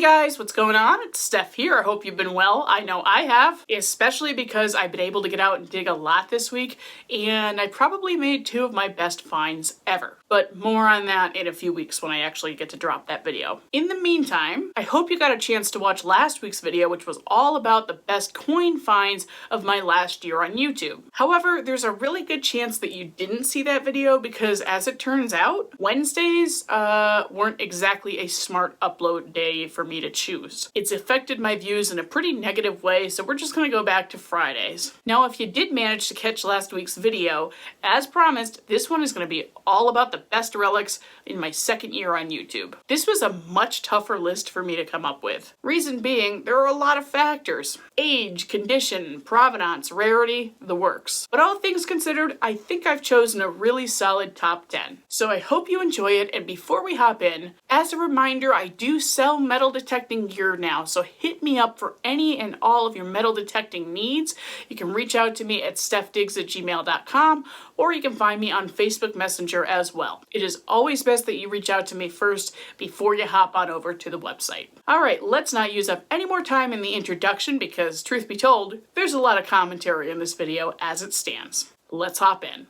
guys, what's going on? It's Stef here. I hope you've been well. I know I have, especially because I've been able to get out and dig a lot this week, and I probably made 2 of my best finds ever. But more on that in a few weeks when I actually get to drop that video. In the meantime, I hope you got a chance to watch last week's video, which was all about the best coin finds of my last year on YouTube. However, there's a really good chance that you didn't see that video because, as it turns out, Wednesdays weren't exactly a smart upload day for me to choose. It's affected my views in a pretty negative way, so we're just gonna go back to Fridays. Now, if you did manage to catch last week's video, as promised, this one is gonna be all about the best relics in my 2nd year on YouTube. This was a much tougher list for me to come up with. Reason being, there are a lot of factors. Age, condition, provenance, rarity, the works. But all things considered, I think I've chosen a really solid top 10. So I hope you enjoy it, and before we hop in, as a reminder, I do sell metal detecting gear now, so hit me up for any and all of your metal detecting needs. You can reach out to me at stefdigs@gmail.com, or you can find me on Facebook Messenger as well. It is always best that you reach out to me first before you hop on over to the website. Alright, let's not use up any more time in the introduction because, truth be told, there's a lot of commentary in this video as it stands. Let's hop in.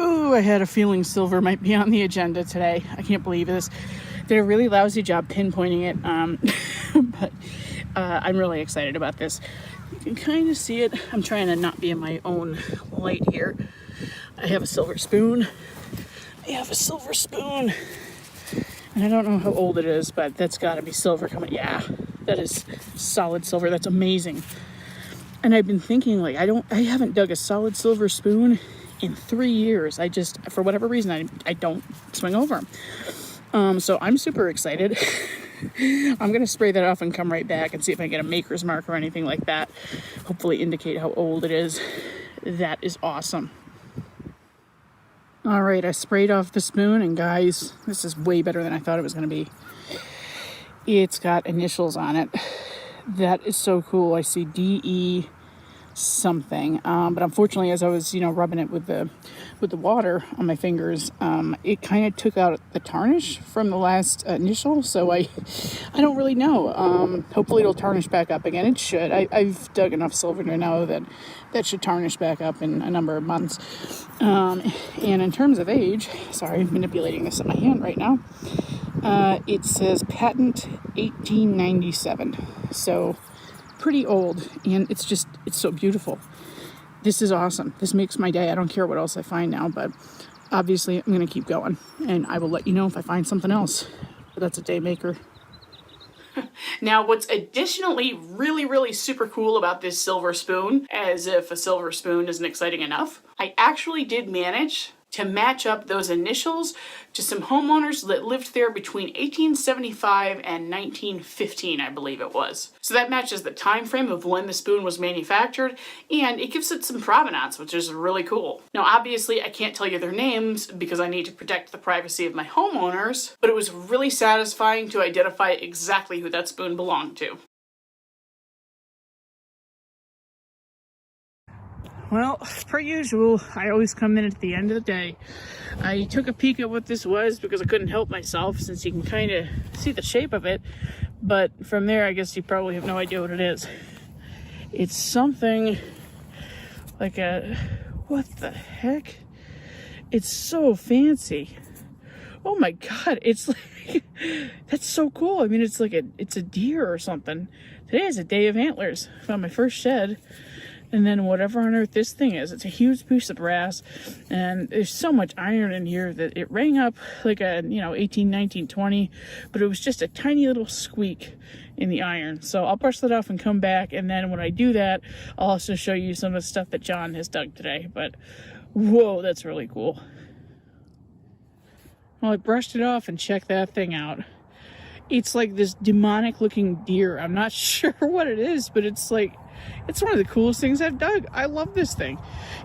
Ooh, I had a feeling silver might be on the agenda today. I can't believe this. Did a really lousy job pinpointing it, but I'm really excited about this. You can kind of see it. I'm trying to not be in my own light here. I have a silver spoon. And I don't know how old it is, but that's got to be silver coming. Yeah, that is solid silver. That's amazing. And I've been thinking, like, I haven't dug a solid silver spoon in 3 years. I just, for whatever reason, I don't swing over them. So I'm super excited. I'm going to spray that off and come right back and see if I can get a maker's mark or anything like that. Hopefully indicate how old it is. That is awesome. All right, I sprayed off the spoon, and guys, this is way better than I thought it was going to be. It's got initials on it. That is so cool. I see DE something, but unfortunately, as I was rubbing it with the water on my fingers, it kind of took out the tarnish from the last initial, so I don't really know. Hopefully it'll tarnish back up again. It should. I've dug enough silver to know that should tarnish back up in a number of months. And in terms of age, sorry, I'm manipulating this in my hand right now, it says patent 1897, so pretty old, and it's so beautiful. This is awesome. This makes my day. I don't care what else I find now, but obviously I'm going to keep going, and I will let you know if I find something else. But that's a day maker. Now, what's additionally really super cool about this silver spoon, as if a silver spoon isn't exciting enough, I actually did manage to match up those initials to some homeowners that lived there between 1875 and 1915, I believe it was. So that matches the time frame of when the spoon was manufactured, and it gives it some provenance, which is really cool. Now, obviously, I can't tell you their names because I need to protect the privacy of my homeowners, but it was really satisfying to identify exactly who that spoon belonged to. Well, per usual, I always come in at the end of the day. I took a peek at what this was because I couldn't help myself, since you can kind of see the shape of it. But from there, I guess you probably have no idea what it is. It's something like a... what the heck? It's so fancy. Oh my god, it's like... that's so cool. I mean, it's like it's a deer or something. Today is a day of antlers. I found my first shed. And then whatever on earth this thing is, it's a huge piece of brass, and there's so much iron in here that it rang up like a 18, 19, 20, but it was just a tiny little squeak in the iron. So I'll brush that off and come back, and then when I do that, I'll also show you some of the stuff that John has dug today. But whoa, that's really cool. Well, I brushed it off and checked that thing out. It's like this demonic looking deer. I'm not sure what it is, but it's like It's one of the coolest things I've dug. I love this thing,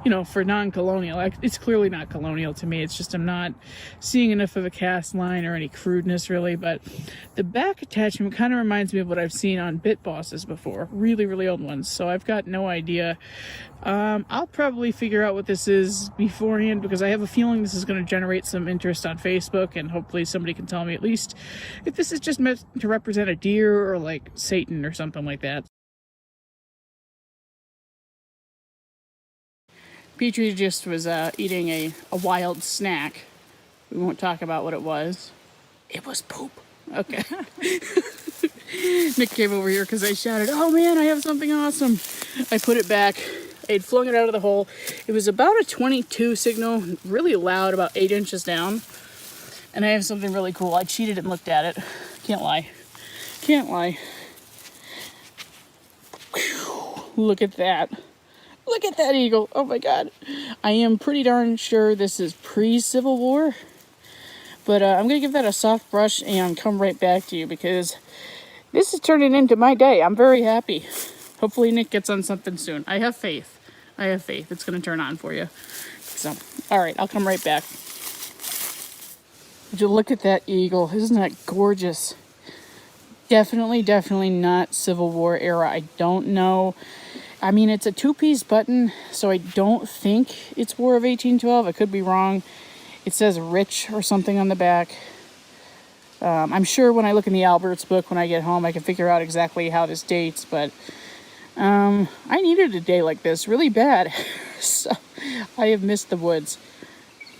you know, for non-colonial. It's clearly not colonial to me. It's just I'm not seeing enough of a cast line or any crudeness really, but the back attachment kind of reminds me of what I've seen on bit bosses before, really, really old ones. So I've got no idea. I'll probably figure out what this is beforehand because I have a feeling this is going to generate some interest on Facebook, and hopefully somebody can tell me at least if this is just meant to represent a deer or like Satan or something like that. Petrie just was eating a wild snack. We won't talk about what it was. It was poop. Okay. Nick came over here because I shouted, "Oh man, I have something awesome." I put it back. I had flung it out of the hole. It was about a 22 signal, really loud, about 8 inches down. And I have something really cool. I cheated and looked at it. Can't lie. Can't lie. Whew. Look at that. Look at that eagle. Oh my God. I am pretty darn sure this is pre-Civil War. But I'm going to give that a soft brush and come right back to you because this is turning into my day. I'm very happy. Hopefully Nick gets on something soon. I have faith. I have faith. It's going to turn on for you. So, all right. I'll come right back. Would you look at that eagle? Isn't that gorgeous? Definitely not Civil War era. I don't know. I mean, it's a 2-piece button, so I don't think it's War of 1812. I could be wrong. It says Rich or something on the back. I'm sure when I look in the Albert's book when I get home, I can figure out exactly how this dates, but I needed a day like this really bad. So I have missed the woods.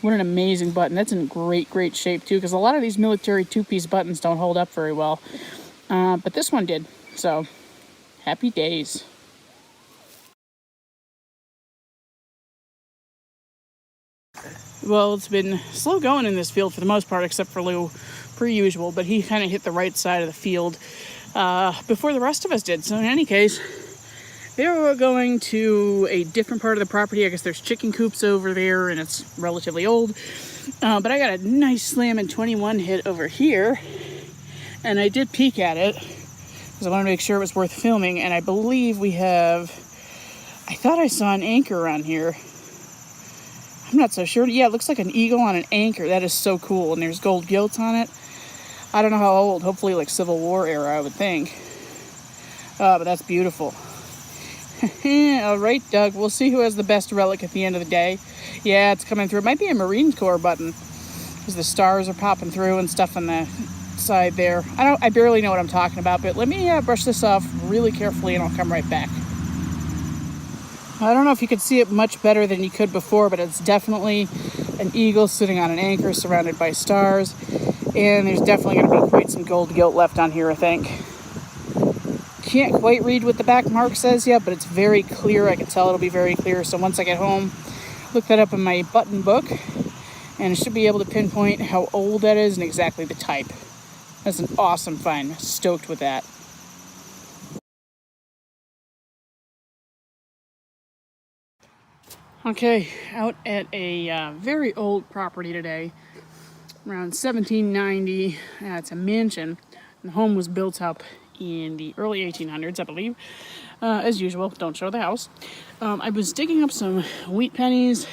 What an amazing button. That's in great shape too, because a lot of these military 2-piece buttons don't hold up very well. But this one did. So happy days. Well, it's been slow going in this field for the most part, except for Lou, per usual, but he kind of hit the right side of the field before the rest of us did. So in any case, they were going to a different part of the property. I guess there's chicken coops over there, and it's relatively old. But I got a nice slamming 21 hit over here, and I did peek at it because I wanted to make sure it was worth filming, and I believe we have... I thought I saw an anchor around here. I'm not so sure. Yeah, it looks like an eagle on an anchor. That is so cool. And there's gold gilts on it. I don't know how old. Hopefully like Civil War era, I would think. But that's beautiful. All right, Doug. We'll see who has the best relic at the end of the day. Yeah, it's coming through. It might be a Marine Corps button because the stars are popping through and stuff on the side there. I barely know what I'm talking about, but let me brush this off really carefully and I'll come right back. I don't know if you could see it much better than you could before, but it's definitely an eagle sitting on an anchor surrounded by stars. And there's definitely going to be quite some gold gilt left on here, I think. Can't quite read what the back mark says yet, but it's very clear. I can tell it'll be very clear. So once I get home, look that up in my button book, and I should be able to pinpoint how old that is and exactly the type. That's an awesome find. Stoked with that. Okay, out at a very old property today, around 1790. It's a mansion. The home was built up in the early 1800s, I believe. As usual, don't show the house. I was digging up some wheat pennies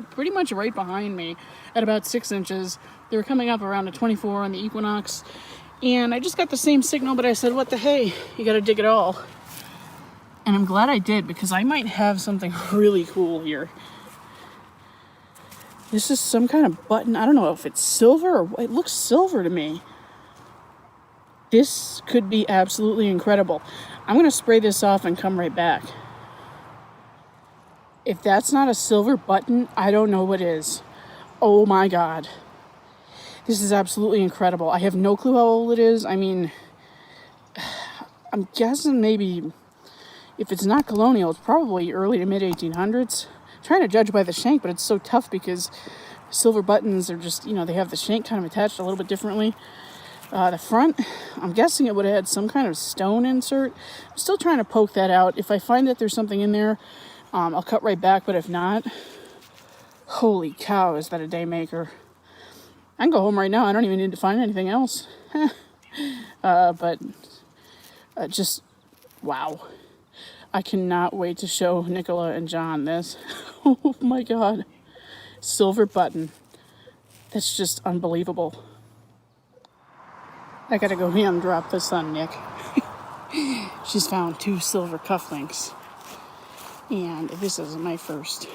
pretty much right behind me at about 6 inches. They were coming up around a 24 on the Equinox. And I just got the same signal, but I said, what the hey, you gotta dig it all. And I'm glad I did, because I might have something really cool here. This is some kind of button. I don't know if it's silver or it looks silver to me. This could be absolutely incredible. I'm going to spray this off and come right back. If that's not a silver button, I don't know what is. Oh my God. This is absolutely incredible. I have no clue how old it is. I mean, I'm guessing maybe... If it's not colonial, it's probably early to mid 1800s. I'm trying to judge by the shank, but it's so tough because silver buttons are just, you know, they have the shank kind of attached a little bit differently. The front, I'm guessing it would have had some kind of stone insert. I'm still trying to poke that out. If I find that there's something in there, I'll cut right back, but if not, holy cow, is that a day maker. I can go home right now. I don't even need to find anything else. But just, wow. I cannot wait to show Nicola and John this. Oh my God. Silver button. That's just unbelievable. I gotta go hand drop this on Nick. She's found 2 silver cufflinks. And this is my first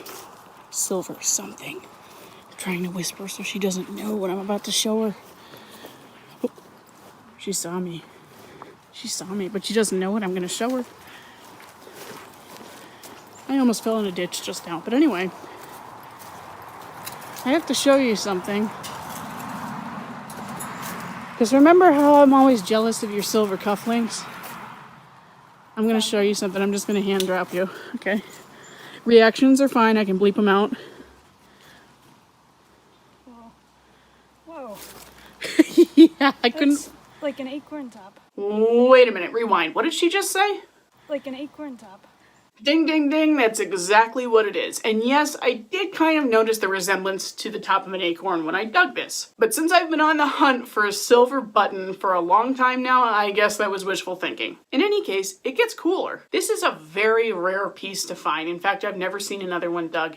silver something. I'm trying to whisper so she doesn't know what I'm about to show her. Oh, she saw me. She saw me, but she doesn't know what I'm gonna show her. I almost fell in a ditch just now. But anyway, I have to show you something. Because remember how I'm always jealous of your silver cufflinks? I'm going to show you something. I'm just going to hand drop you. Okay. Reactions are fine. I can bleep them out. Whoa. Yeah, I couldn't. It's like an acorn top. Wait a minute. Rewind. What did she just say? Like an acorn top. Ding, ding, ding. That's exactly what it is. And yes, I did kind of notice the resemblance to the top of an acorn when I dug this. But since I've been on the hunt for a silver button for a long time now, I guess that was wishful thinking. In any case, it gets cooler. This is a very rare piece to find. In fact, I've never seen another one dug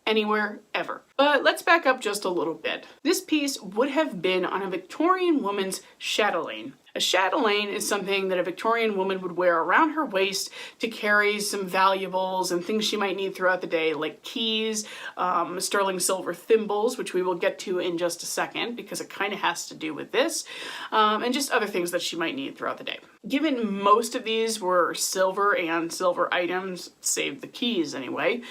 anywhere ever. But let's back up just a little bit. This piece would have been on a Victorian woman's chatelaine. A chatelaine is something that a Victorian woman would wear around her waist to carry some valuables and things she might need throughout the day, like keys, sterling silver thimbles, which we will get to in just a second because it kind of has to do with this, and just other things that she might need throughout the day. Given most of these were silver and silver items, save the keys anyway,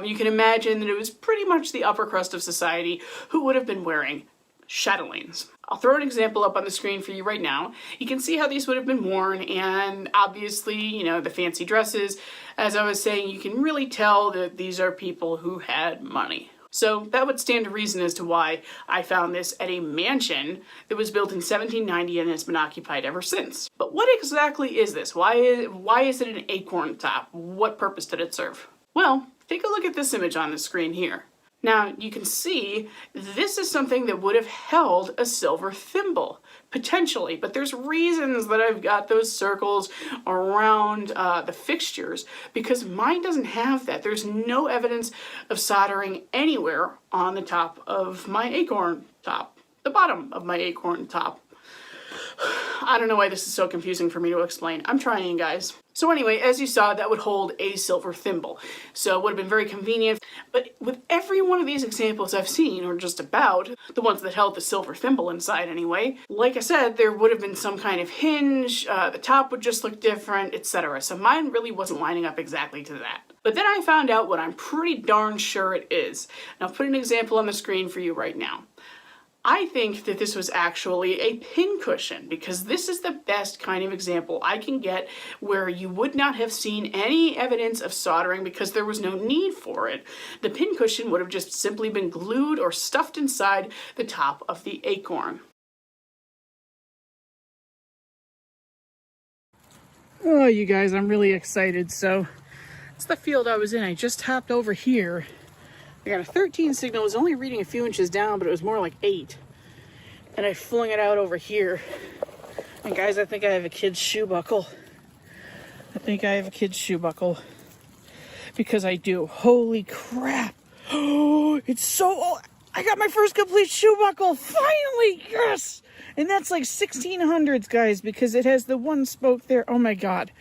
you can imagine that it was pretty much the upper crust of society who would have been wearing chatelaines. I'll throw an example up on the screen for you right now. You can see how these would have been worn, and obviously, you know, the fancy dresses. As I was saying, you can really tell that these are people who had money. So that would stand to reason as to why I found this at a mansion that was built in 1790 and has been occupied ever since. But what exactly is this? Why is it an acorn top? What purpose did it serve? Well, take a look at this image on the screen here. Now, you can see this is something that would have held a silver thimble, potentially, but there's reasons that I've got those circles around the fixtures because mine doesn't have that. There's no evidence of soldering anywhere on the top of my acorn top, the bottom of my acorn top. I don't know why this is so confusing for me to explain. I'm trying, guys. So anyway, as you saw, that would hold a silver thimble. So it would have been very convenient. But with every one of these examples I've seen, or just about, the ones that held the silver thimble inside anyway, like I said, there would have been some kind of hinge, the top would just look different, etc. So mine really wasn't lining up exactly to that. But then I found out what I'm pretty darn sure it is. And I'll put an example on the screen for you right now. I think that this was actually a pincushion because this is the best kind of example I can get where you would not have seen any evidence of soldering because there was no need for it. The pincushion would have just simply been glued or stuffed inside the top of the acorn. Oh, you guys, I'm really excited. So it's the field I was in. I just hopped over here. I got a 13 signal. It was only reading a few inches down, but it was more like 8. And I flung it out over here. And guys, I think I have a kid's shoe buckle. Because I do. Holy crap. Oh, it's so... Oh, I got my first complete shoe buckle. Finally, yes! And that's like 1600s, guys, because it has the one spoke there. Oh my God.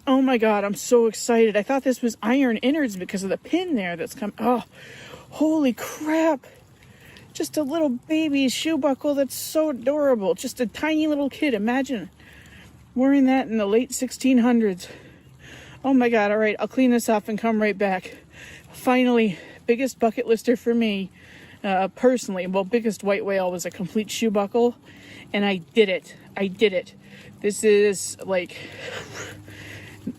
Oh my God, I'm so excited. I thought this was iron innards because of the pin there that's come. Oh, holy crap. Just a little baby shoe buckle that's so adorable. Just a tiny little kid. Imagine wearing that in the late 1600s. Oh my God. All right, I'll clean this off and come right back. Finally, biggest bucket lister for me, personally. Well, biggest white whale was a complete shoe buckle. And I did it. This is like...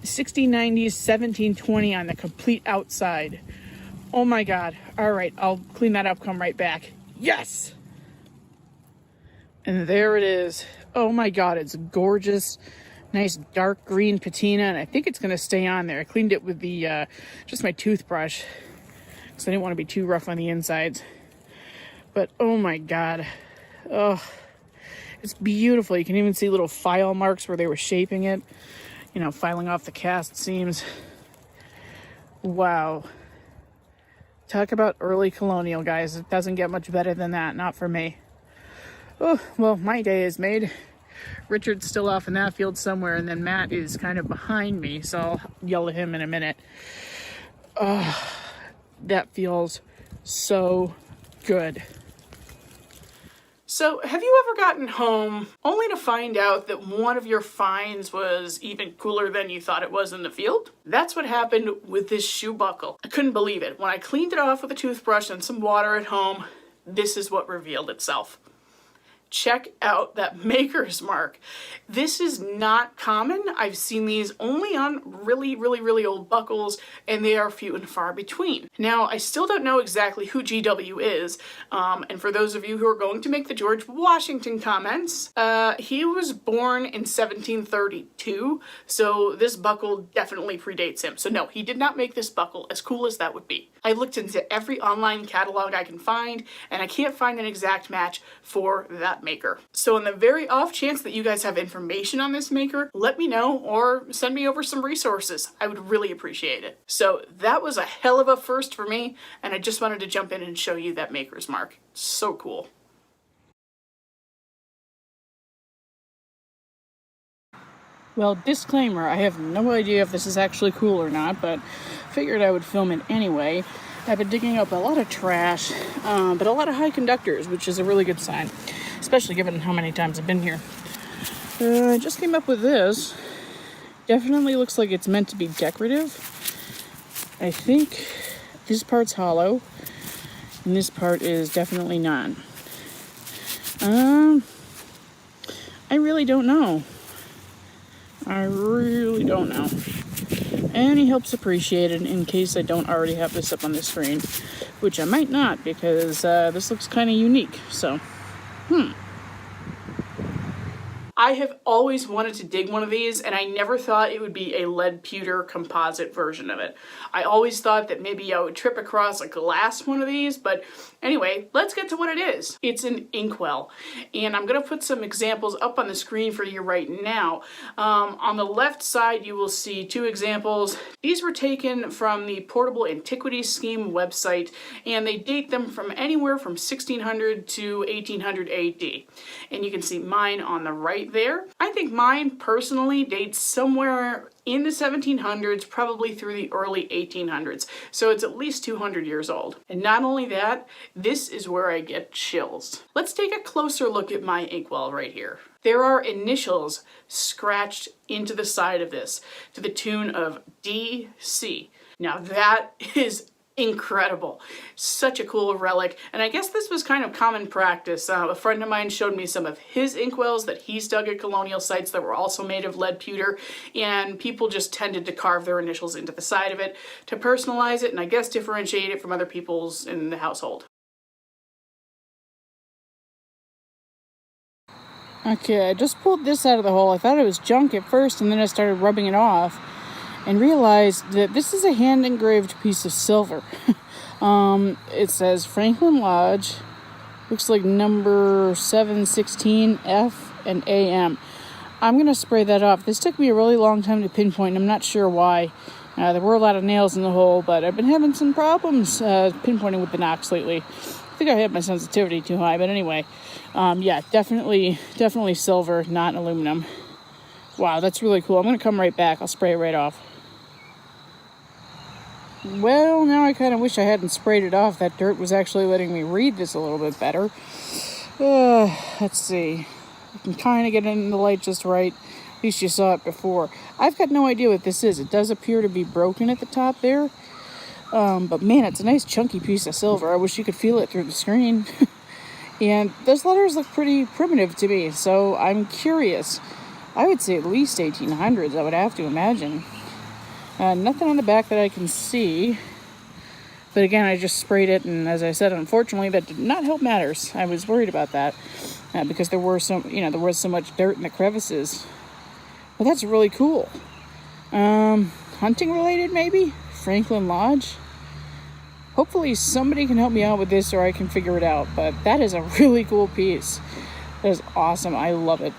1690s, 1720 on the complete outside. Oh my God. All right, I'll clean that up, come right back. Yes! And there it is. Oh my God, it's gorgeous. Nice dark green patina, and I think it's going to stay on there. I cleaned it with the just my toothbrush because I didn't want to be too rough on the insides. But oh my God. Oh, it's beautiful. You can even see little file marks where they were shaping it. filing off the cast seams. Wow. Talk about early colonial, guys. It doesn't get much better than that. Not for me. Oh, well, my day is made. Richard's still off in that field somewhere, and then Matt is kind of behind me, so I'll yell at him in a minute. That feels so good. So, have you ever gotten home only to find out that one of your finds was even cooler than you thought it was in the field? That's what happened with this shoe buckle. I couldn't believe it. When I cleaned it off with a toothbrush and some water at home, this is what revealed itself. Check out that maker's mark. This is not common. I've seen these only on really, really, really old buckles, and they are few and far between. Now, I still don't know exactly who GW is, and for those of you who are going to make the George Washington comments, he was born in 1732, so this buckle definitely predates him. So no, he did not make this buckle, as cool as that would be. I looked into every online catalog I can find, and I can't find an exact match for that maker. So in the very off chance that you guys have information on this maker, let me know or send me over some resources. I would really appreciate it. So that was a hell of a first for me, and I just wanted to jump in and show you that maker's mark. So cool. Well, disclaimer, I have no idea if this is actually cool or not, but figured I would film it anyway. I've been digging up a lot of trash, but a lot of high conductors, which is a really good sign, especially given how many times I've been here. I just came up with this. Definitely looks like it's meant to be decorative. I think this part's hollow, and this part is definitely not. I really don't know. I really don't know. And he helps appreciate it in case I don't already have this up on the screen, which I might not because this looks kind of unique. So, I have always wanted to dig one of these, and I never thought it would be a lead pewter composite version of it. I always thought that maybe I would trip across a glass one of these, but anyway, let's get to what it is. It's an Inkwell, and I'm gonna put some examples up on the screen for you right now. On the left side, you will see two examples. These were taken from the Portable Antiquities Scheme website, and they date them from anywhere from 1600 to 1800 AD. And you can see mine on the right there. I think mine personally dates somewhere in the 1700s, probably through the early 1800s. So it's at least 200 years old. And not only that, this is where I get chills. Let's take a closer look at my Inkwell right here. There are initials scratched into the side of this to the tune of DC. Now that is incredible. Such a cool relic, and I guess this was kind of common practice. A friend of mine showed me some of his inkwells that he's dug at colonial sites that were also made of lead pewter, and people just tended to carve their initials into the side of it to personalize it and I guess differentiate it from other people's in the household. Okay, I just pulled this out of the hole. I thought it was junk at first, and then I started rubbing it off and realized that this is a hand-engraved piece of silver. It says Franklin Lodge, looks like number 716 F and AM. I'm gonna spray that off. This took me a really long time to pinpoint, and I'm not sure why. There were a lot of nails in the hole, but I've been having some problems pinpointing with the knocks lately. I think I had my sensitivity too high, but anyway. Yeah, definitely silver, not aluminum. Wow, that's really cool. I'm gonna come right back. I'll spray it right off. Well, now I kind of wish I hadn't sprayed it off. That dirt was actually letting me read this a little bit better. Let's see. I can kind of get it in the light just right. At least you saw it before. I've got no idea what this is. It does appear to be broken at the top there. But man, it's a nice chunky piece of silver. I wish you could feel it through the screen. And those letters look pretty primitive to me, so I'm curious. I would say at least 1800s, I would have to imagine. Nothing on the back that I can see. But again, I just sprayed it, and as I said, unfortunately, that did not help matters. I was worried about that because there was so much dirt in the crevices. Well, that's really cool. Hunting related, maybe? Franklin Lodge? Hopefully somebody can help me out with this, or I can figure it out. But that is a really cool piece. That is awesome. I love it.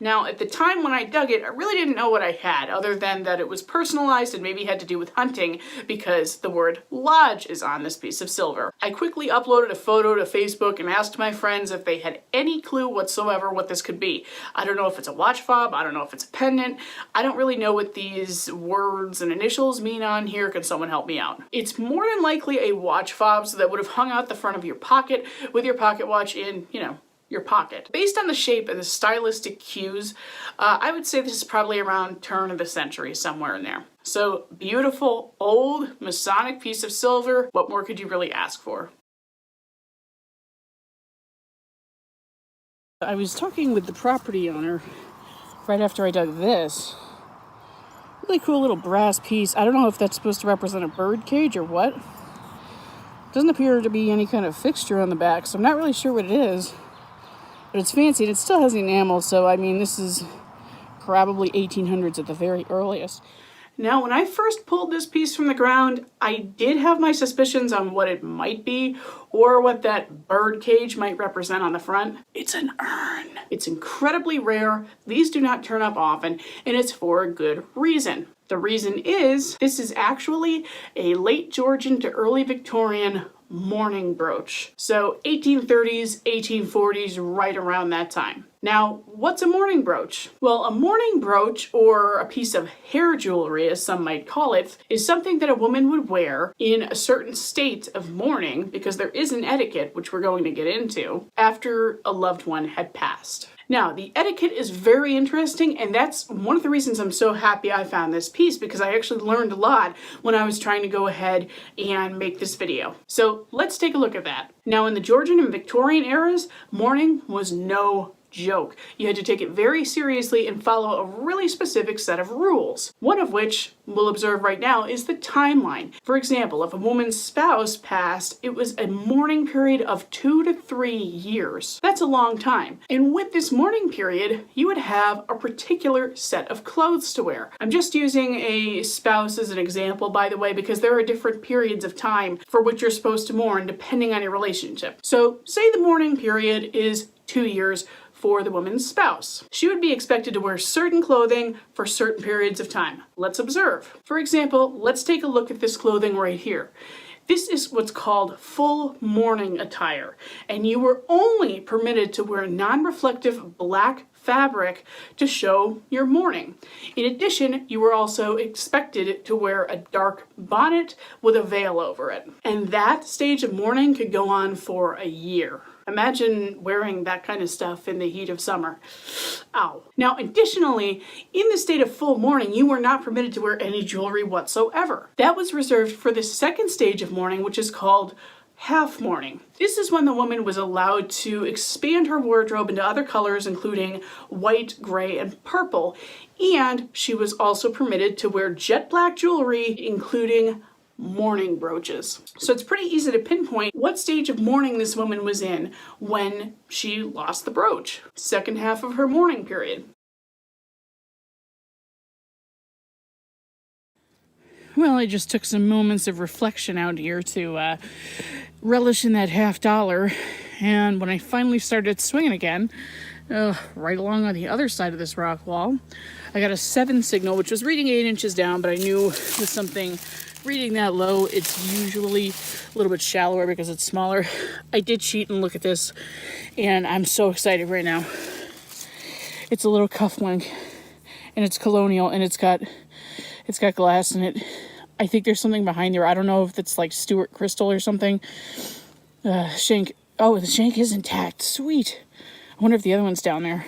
Now, at the time when I dug it, I really didn't know what I had, other than that it was personalized and maybe had to do with hunting because the word lodge is on this piece of silver. I quickly uploaded a photo to Facebook and asked my friends if they had any clue whatsoever what this could be. I don't know if it's a watch fob, I don't know if it's a pendant, I don't really know what these words and initials mean on here. Can someone help me out? It's more than likely a watch fob, so that would have hung out the front of your pocket with your pocket watch in, your pocket. Based on the shape and the stylistic cues, I would say this is probably around turn of the century, somewhere in there. So beautiful, old, Masonic piece of silver. What more could you really ask for? I was talking with the property owner right after I dug this. Really cool little brass piece. I don't know if that's supposed to represent a bird cage or what. Doesn't appear to be any kind of fixture on the back, so I'm not really sure what it is. But it's fancy, and it still has enamel, so I mean, this is probably 1800s at the very earliest. Now, when I first pulled this piece from the ground, I did have my suspicions on what it might be, or what that bird cage might represent on the front. It's an urn. It's incredibly rare, these do not turn up often, and it's for a good reason. The reason is, this is actually a late Georgian to early Victorian mourning brooch. So 1830s, 1840s, right around that time. Now, what's a mourning brooch? Well, a mourning brooch, or a piece of hair jewelry, as some might call it, is something that a woman would wear in a certain state of mourning, because there is an etiquette, which we're going to get into, after a loved one had passed. Now, the etiquette is very interesting, and that's one of the reasons I'm so happy I found this piece, because I actually learned a lot when I was trying to go ahead and make this video. So let's take a look at that. Now, in the Georgian and Victorian eras, mourning was no joke. You had to take it very seriously and follow a really specific set of rules. One of which we'll observe right now is the timeline. For example, if a woman's spouse passed, it was a mourning period of 2 to 3 years. That's a long time. And with this mourning period, you would have a particular set of clothes to wear. I'm just using a spouse as an example, by the way, because there are different periods of time for which you're supposed to mourn depending on your relationship. So say the mourning period is 2 years for the woman's spouse. She would be expected to wear certain clothing for certain periods of time. Let's observe. For example, let's take a look at this clothing right here. This is what's called full mourning attire, and you were only permitted to wear non-reflective black fabric to show your mourning. In addition, you were also expected to wear a dark bonnet with a veil over it. And that stage of mourning could go on for a year. Imagine wearing that kind of stuff in the heat of summer. Ow. Now, additionally, in the state of full mourning, you were not permitted to wear any jewelry whatsoever. That was reserved for the second stage of mourning, which is called half mourning. This is when the woman was allowed to expand her wardrobe into other colors, including white, gray, and purple. And she was also permitted to wear jet black jewelry, including mourning brooches. So it's pretty easy to pinpoint what stage of mourning this woman was in when she lost the brooch. Second half of her mourning period. Well, I just took some moments of reflection out here to relish in that $50, and when I finally started swinging again, right along on the other side of this rock wall, I got a 7 signal, which was reading 8 inches down, but I knew with something reading that low, it's usually a little bit shallower because it's smaller. I did cheat and look at this, and I'm so excited right now. It's a little Cufflink, and it's colonial, and it's got glass in it. I think there's something behind there. I don't know if it's like Stuart crystal or something. Shank. Oh, the shank is intact. Sweet. I wonder if the other one's down there.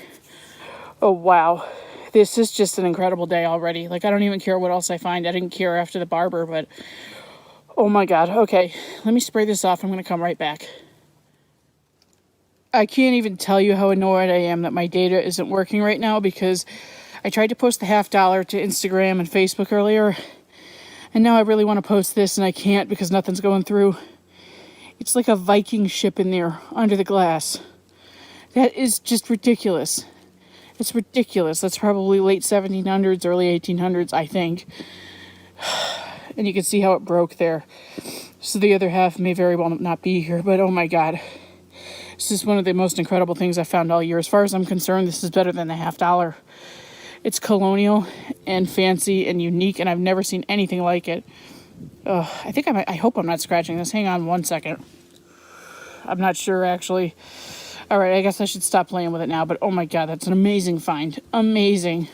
Oh, wow. This is just an incredible day already. Like, I don't even care what else I find. I didn't care after the barber, but oh my God. Okay, let me spray this off. I'm going to come right back. I can't even tell you how annoyed I am that my data isn't working right now, because I tried to post the $50 to Instagram and Facebook earlier, and now I really want to post this and I can't because nothing's going through. It's like a Viking ship in there under the glass. That is just ridiculous. It's ridiculous. That's probably late 1700s, early 1800s, I think. And you can see how it broke there. So the other half may very well not be here, but oh my God. This is one of the most incredible things I've found all year. As far as I'm concerned, this is better than the $50. It's colonial and fancy and unique, and I've never seen anything like it. I hope I'm not scratching this. Hang on one second. I'm not sure, actually. All right, I guess I should stop playing with it now, but oh my god, that's an amazing find. Amazing.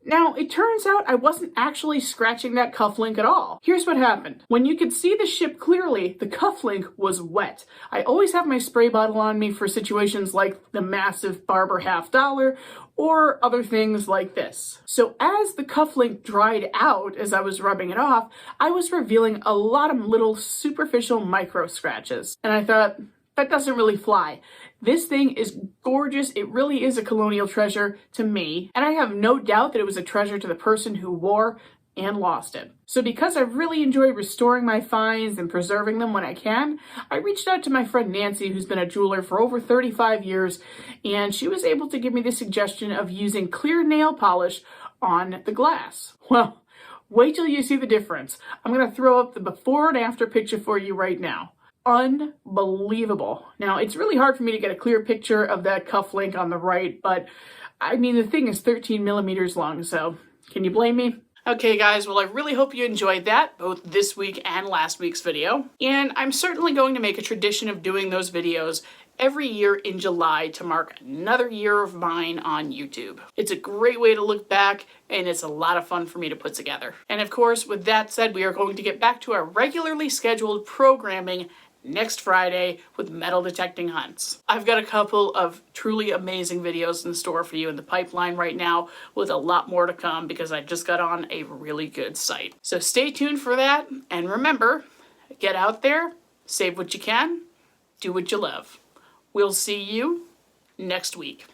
Now, it turns out I wasn't actually scratching that cufflink at all. Here's what happened. When you could see the ship clearly, the cufflink was wet. I always have my spray bottle on me for situations like the massive Barber $50 or other things like this. So as the cufflink dried out as I was rubbing it off, I was revealing a lot of little superficial micro scratches. And I thought, that doesn't really fly. This thing is gorgeous. It really is a colonial treasure to me, and I have no doubt that it was a treasure to the person who wore and lost it. So because I really enjoy restoring my finds and preserving them when I can, I reached out to my friend Nancy, who's been a jeweler for over 35 years, and she was able to give me the suggestion of using clear nail polish on the glass. Well, wait till you see the difference. I'm going to throw up the before and after picture for you right now. Unbelievable. Now, it's really hard for me to get a clear picture of that cufflink on the right, but I mean, the thing is 13 millimeters long, so can you blame me? Okay guys, well I really hope you enjoyed that, both this week and last week's video. And I'm certainly going to make a tradition of doing those videos every year in July to mark another year of mine on YouTube. It's a great way to look back, and it's a lot of fun for me to put together. And of course, with that said, we are going to get back to our regularly scheduled programming next Friday with metal detecting hunts. I've got a couple of truly amazing videos in store for you in the pipeline right now, with a lot more to come because I just got on a really good site. So stay tuned for that, and remember, get out there, save what you can, do what you love. We'll see you next week.